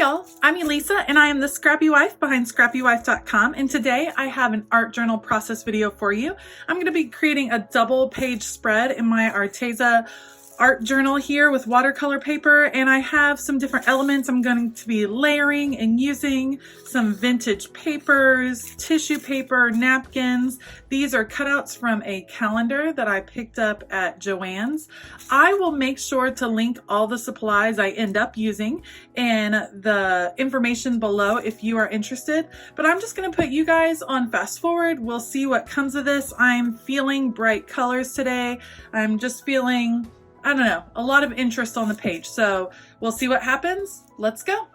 y'all, I'm Elisa and I am the Scrappy Wife behind scrappywife.com, and today I have an art journal process video for you. I'm going to be creating a double page spread in my Arteza art journal here with watercolor paper, and I have some different elements I'm going to be layering and using some vintage papers, tissue paper, napkins. These are cutouts from a calendar that I picked up at Joann's. I will make sure to link all the supplies I end up using and the information below if you are interested, but I'm just going to put you guys on fast forward. We'll see what comes of this. I'm feeling bright colors today. I'm just feeling, I don't know, a lot of interest on the page. So we'll see what happens. Let's go.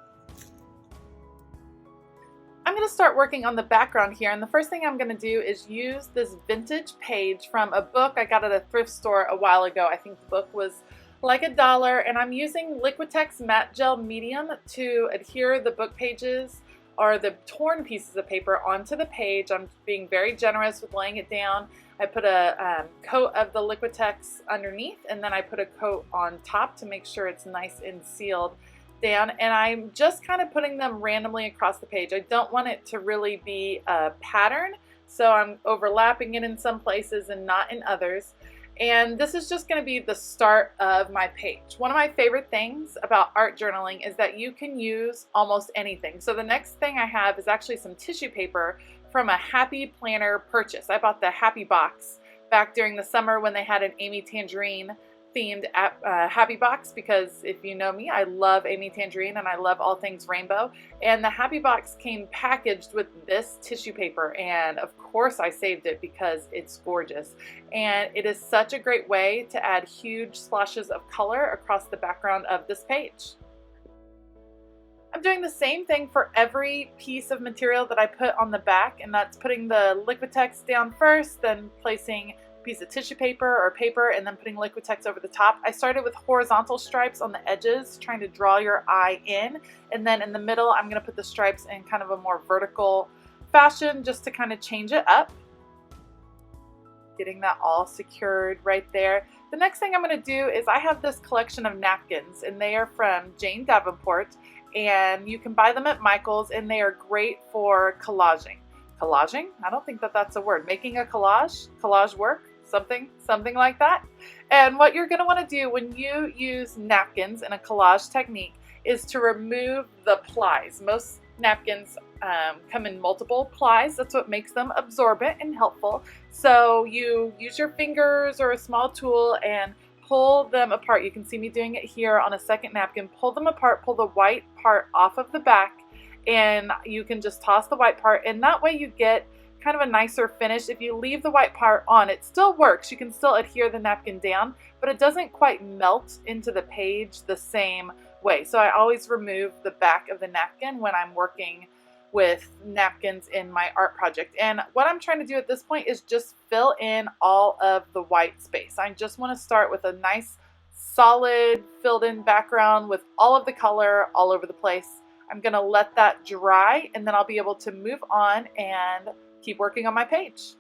I'm going to start working on the background here, and the first thing I'm going to do is use this vintage page from a book I got at a thrift store a while ago. I think the book was like $1, and I'm using Liquitex Matte Gel Medium to adhere the book pages or the torn pieces of paper onto the page. I'm being very generous with laying it down. I put a coat of the Liquitex underneath, and then I put a coat on top to make sure it's nice and sealed down, and I'm just kind of putting them randomly across the page. I don't want it to really be a pattern, so I'm overlapping it in some places and not in others. And this is just going to be the start of my page. One of my favorite things about art journaling is that you can use almost anything. So the next thing I have is actually some tissue paper from a Happy Planner purchase. I bought the Happy Box back during the summer when they had an Amy Tangerine themed Happy Box, because if you know me, I love Amy Tangerine and I love all things rainbow. And the Happy Box came packaged with this tissue paper, and of course I saved it because it's gorgeous. And it is such a great way to add huge splashes of color across the background of this page. I'm doing the same thing for every piece of material that I put on the back, and that's putting the Liquitex down first, then placing a piece of tissue paper or paper, and then putting Liquitex over the top. I started with horizontal stripes on the edges, trying to draw your eye in, and then in the middle I'm going to put the stripes in kind of a more vertical fashion just to kind of change it up. Getting that all secured right there. The next thing I'm going to do is I have this collection of napkins, and they are from Davenport, and you can buy them at Michael's, and they are great for collaging. Collaging? I don't think that that's a word. Making a collage work, something like that. And what you're going to want to do when you use napkins in a collage technique is to remove the plies. Most napkins come in multiple plies. That's what makes them absorbent and helpful. So you use your fingers or a small tool and pull them apart. You can see me doing it here on a second napkin. Pull them apart, pull the white part off of the back, and you can just toss the white part, and that way you get kind of a nicer finish. If you leave the white part on, it still works. You can still adhere the napkin down, but it doesn't quite melt into the page the same way. So I always remove the back of the napkin when I'm working with napkins in my art project. And what I'm trying to do at this point is just fill in all of the white space. I just want to start with a nice solid filled in background with all of the color all over the place. I'm going to let that dry, and then I'll be able to move on and keep working on my page.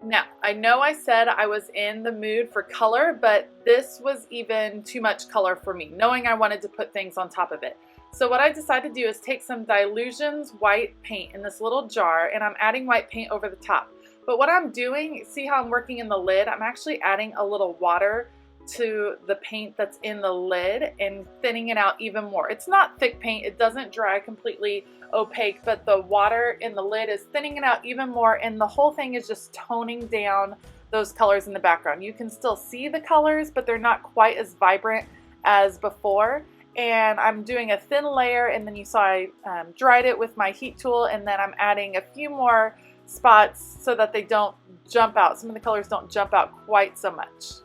Now, I know I said I was in the mood for color, but this was even too much color for me, knowing I wanted to put things on top of it. So what I decided to do is take some Dylusions white paint in this little jar, and I'm adding white paint over the top. But what I'm doing, see how I'm working in the lid? I'm actually adding a little water to the paint that's in the lid and thinning it out even more. It's not thick paint, it doesn't dry completely opaque, but the water in the lid is thinning it out even more, and the whole thing is just toning down those colors in the background. You can still see the colors, but they're not quite as vibrant as before. And I'm doing a thin layer, and then you saw I dried it with my heat tool, and then I'm adding a few more spots so that they don't jump out. Some of the colors don't jump out quite so much.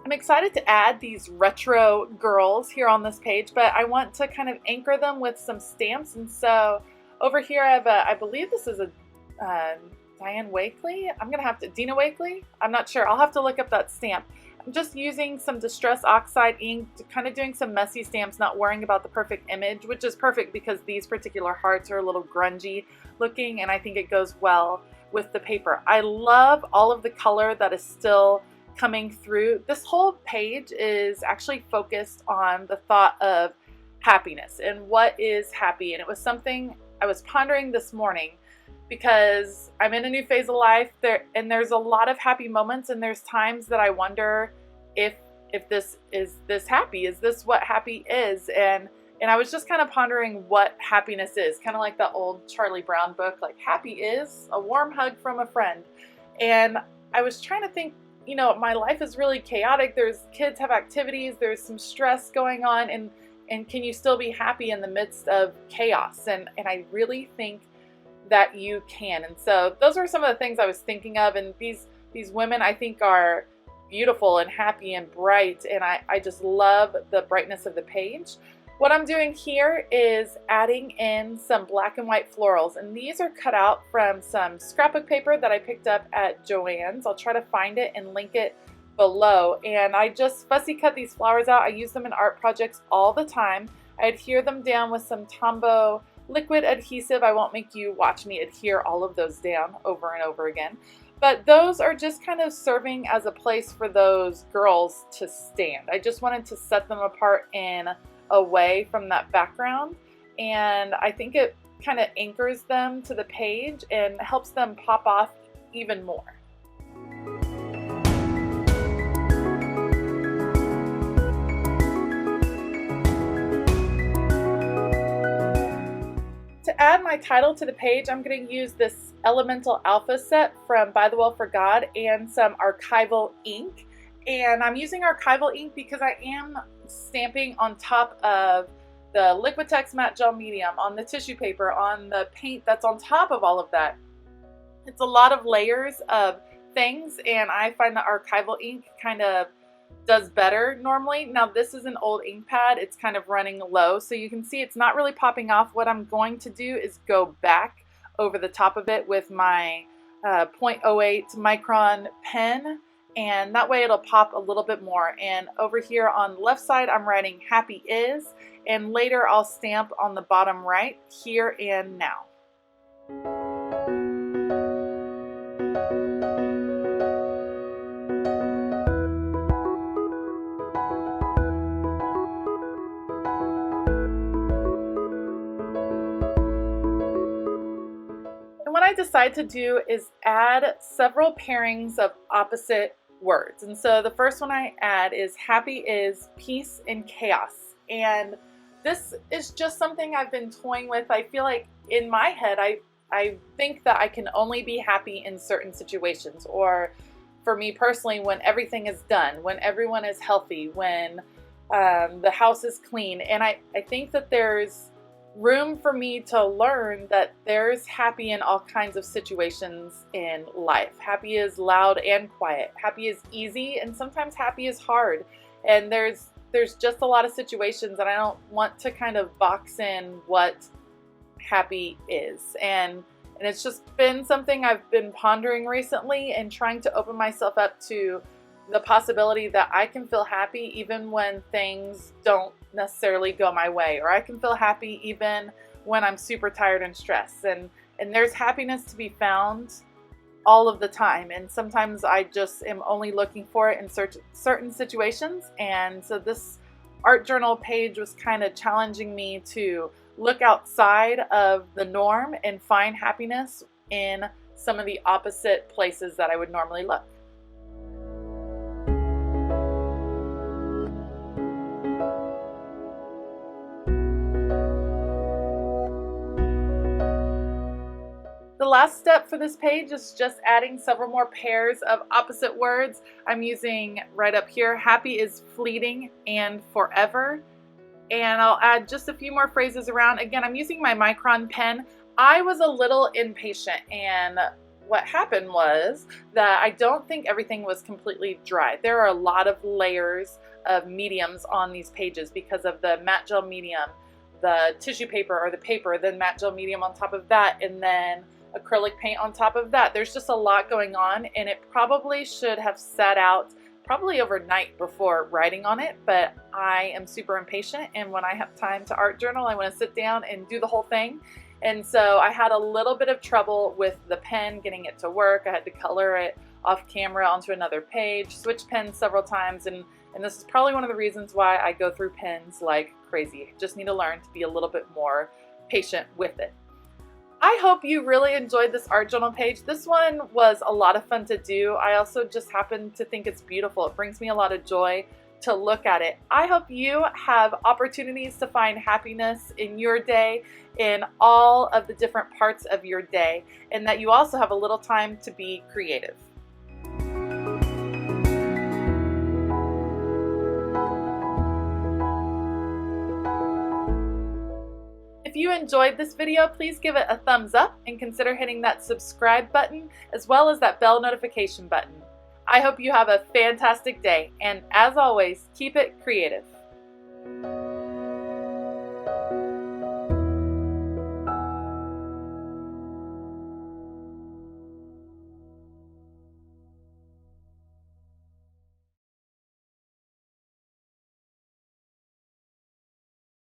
I'm excited to add these retro girls here on this page, but I want to kind of anchor them with some stamps. And so over here I have I believe this is a Diane Wakely. I'm gonna have to, Dina Wakely? I'm not sure. I'll have to look up that stamp. I'm just using some Distress Oxide ink, kind of doing some messy stamps, not worrying about the perfect image, which is perfect because these particular hearts are a little grungy looking, and I think it goes well with the paper. I love all of the color that is still coming through. This whole page is actually focused on the thought of happiness and what is happy, and it was something I was pondering this morning because I'm in a new phase of life and there's a lot of happy moments, and there's times that I wonder if this is this happy, is this what happy is, and I was just kind of pondering what happiness is, kind of like the old Charlie Brown book, like happy is a warm hug from a friend. And I was trying to think, you know, my life is really chaotic, there's kids have activities, there's some stress going on, and can you still be happy in the midst of chaos? And I really think that you can. And so those are some of the things I was thinking of, and these women I think are beautiful and happy and bright, and I just love the brightness of the page. What I'm doing here is adding in some black and white florals, and these are cut out from some scrapbook paper that I picked up at Joann's. I'll try to find it and link it below. And I just fussy cut these flowers out. I use them in art projects all the time. I adhere them down with some Tombow liquid adhesive. I won't make you watch me adhere all of those down over and over again. But those are just kind of serving as a place for those girls to stand. I just wanted to set them apart in away from that background, and I think it kind of anchors them to the page and helps them pop off even more. To add my title to the page, I'm going to use this Elemental Alpha set from By the Well for God and some Archival ink. And I'm using Archival ink because I am stamping on top of the Liquitex Matte Gel medium, on the tissue paper, on the paint that's on top of all of that. It's a lot of layers of things, and I find that Archival ink kind of does better normally. Now this is an old ink pad, it's kind of running low, so you can see it's not really popping off. What I'm going to do is go back over the top of it with my 0.08 Micron pen, and that way it'll pop a little bit more. And over here on the left side I'm writing happy is, and later I'll stamp on the bottom right, here and now. What I decide to do is add several pairings of opposite words. And so the first one I add is happy is peace in chaos. And this is just something I've been toying with. I feel like in my head, I think that I can only be happy in certain situations, or for me personally, when everything is done, when everyone is healthy, when the house is clean. And I think that there's room for me to learn that there's happy in all kinds of situations in life. Happy is loud and quiet. Happy is easy, and sometimes happy is hard. And there's just a lot of situations, and I don't want to kind of box in what happy is. And it's just been something I've been pondering recently and trying to open myself up to the possibility that I can feel happy even when things don't necessarily go my way, or I can feel happy even when I'm super tired and stressed. And there's happiness to be found all of the time, and sometimes I just am only looking for it in certain situations. And so this art journal page was kind of challenging me to look outside of the norm and find happiness in some of the opposite places that I would normally look. The last step for this page is just adding several more pairs of opposite words. I'm using right up here, happy is fleeting and forever. And I'll add just a few more phrases around. Again, I'm using my Micron pen. I was a little impatient, and what happened was that I don't think everything was completely dry. There are a lot of layers of mediums on these pages because of the matte gel medium, the tissue paper or the paper, then matte gel medium on top of that, and then acrylic paint on top of that. There's just a lot going on, and it probably should have sat out probably overnight before writing on it, but I am super impatient, and when I have time to art journal, I want to sit down and do the whole thing. And so I had a little bit of trouble with the pen, getting it to work. I had to color it off camera onto another page, switch pens several times, and this is probably one of the reasons why I go through pens like crazy. Just need to learn to be a little bit more patient with it. I hope you really enjoyed this art journal page. This one was a lot of fun to do. I also just happen to think it's beautiful. It brings me a lot of joy to look at it. I hope you have opportunities to find happiness in your day, in all of the different parts of your day, and that you also have a little time to be creative. If you enjoyed this video, please give it a thumbs up and consider hitting that subscribe button as well as that bell notification button. I hope you have a fantastic day, and as always, keep it creative.